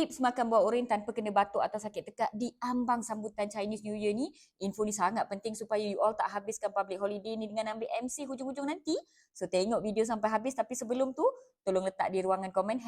Tips makan buah oren tanpa kena batuk atau sakit tekak di ambang sambutan Chinese New Year ni. Info ni sangat penting supaya you all tak habiskan public holiday ni dengan ambil MC hujung-hujung nanti. So tengok video sampai habis, tapi sebelum tu tolong letak di ruangan komen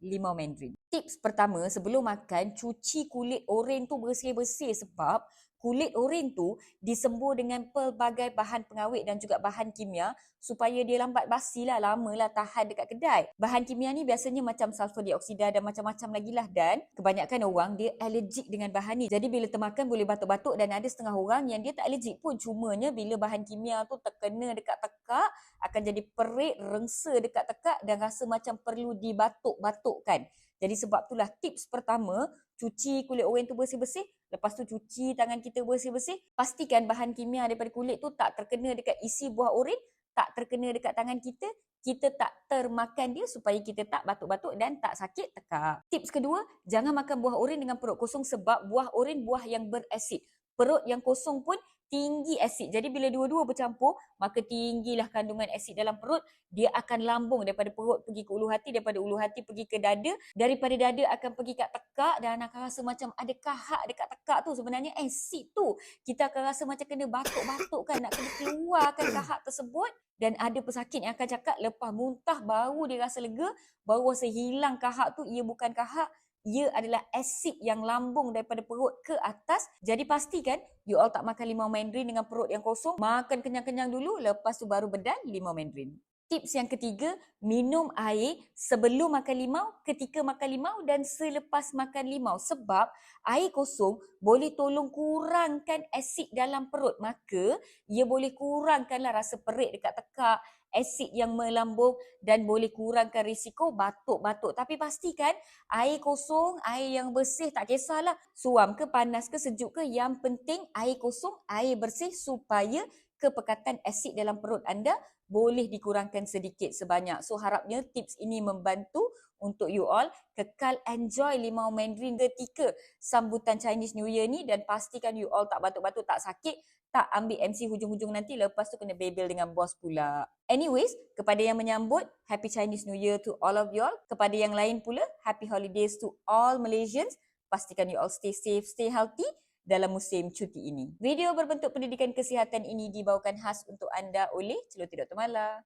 #LimauMandarin. Tips pertama, sebelum makan cuci kulit oren tu bersih-bersih sebab kulit oren tu disembur dengan pelbagai bahan pengawet dan juga bahan kimia supaya dia lambat basi lah, lamalah tahan dekat kedai. Bahan kimia ni biasanya macam sulfur dioksida dan macam-macam lagi lah, dan kebanyakan orang dia allergic dengan bahan ni. Jadi bila termakan boleh batuk-batuk, dan ada setengah orang yang dia tak allergic pun. Cumanya bila bahan kimia tu terkena dekat tekak, akan jadi perit, rengsa dekat tekak dan rasa macam perlu dibatuk-batukkan. Jadi sebab itulah tips pertama, cuci kulit oren tu bersih-bersih. Lepas tu cuci tangan kita bersih-bersih. Pastikan bahan kimia daripada kulit tu tak terkena dekat isi buah oren, tak terkena dekat tangan kita. Kita tak termakan dia supaya kita tak batuk-batuk dan tak sakit tekak. Tips kedua, jangan makan buah oren dengan perut kosong sebab buah oren buah yang berasid. Perut yang kosong pun tinggi asid. Jadi bila dua-dua bercampur, maka tinggilah kandungan asid dalam perut. Dia akan lambung daripada perut pergi ke ulu hati, daripada ulu hati pergi ke dada, daripada dada akan pergi kat tekak dan akan rasa macam ada kahak dekat tekak tu. Sebenarnya asid tu. Kita akan rasa macam kena batuk-batuk kan, nak kena keluarkan kahak tersebut. Dan ada pesakit yang akan cakap lepas muntah baru dia rasa lega, baru rasa hilang kahak tu. Ia bukan kahak, ia adalah asid yang lambung daripada perut ke atas. Jadi pastikan you all tak makan limau mandarin dengan perut yang kosong. Makan kenyang-kenyang dulu, lepas tu baru bedah limau mandarin. Tips yang ketiga, minum air sebelum makan limau, ketika makan limau dan selepas makan limau. Sebab air kosong boleh tolong kurangkan asid dalam perut. Maka ia boleh kurangkanlah rasa perit dekat tekak, asid yang melambung, dan boleh kurangkan risiko batuk-batuk. Tapi pastikan air kosong, air yang bersih, tak kisahlah suam ke, panas ke, sejuk ke. Yang penting air kosong, air bersih supaya kepekatan asid dalam perut anda boleh dikurangkan sedikit sebanyak. So harapnya tips ini membantu untuk you all kekal enjoy limau mandarin ketika sambutan Chinese New Year ni, dan pastikan you all tak batuk-batuk, tak sakit, tak ambil MC hujung-hujung nanti lepas tu kena bebel dengan bos pula. Anyways, kepada yang menyambut, Happy Chinese New Year to all of you all. Kepada yang lain pula, Happy Holidays to all Malaysians. Pastikan you all stay safe, stay healthy dalam musim cuti ini. Video berbentuk pendidikan kesihatan ini dibawakan khas untuk anda oleh Celoteh Dr. Mala.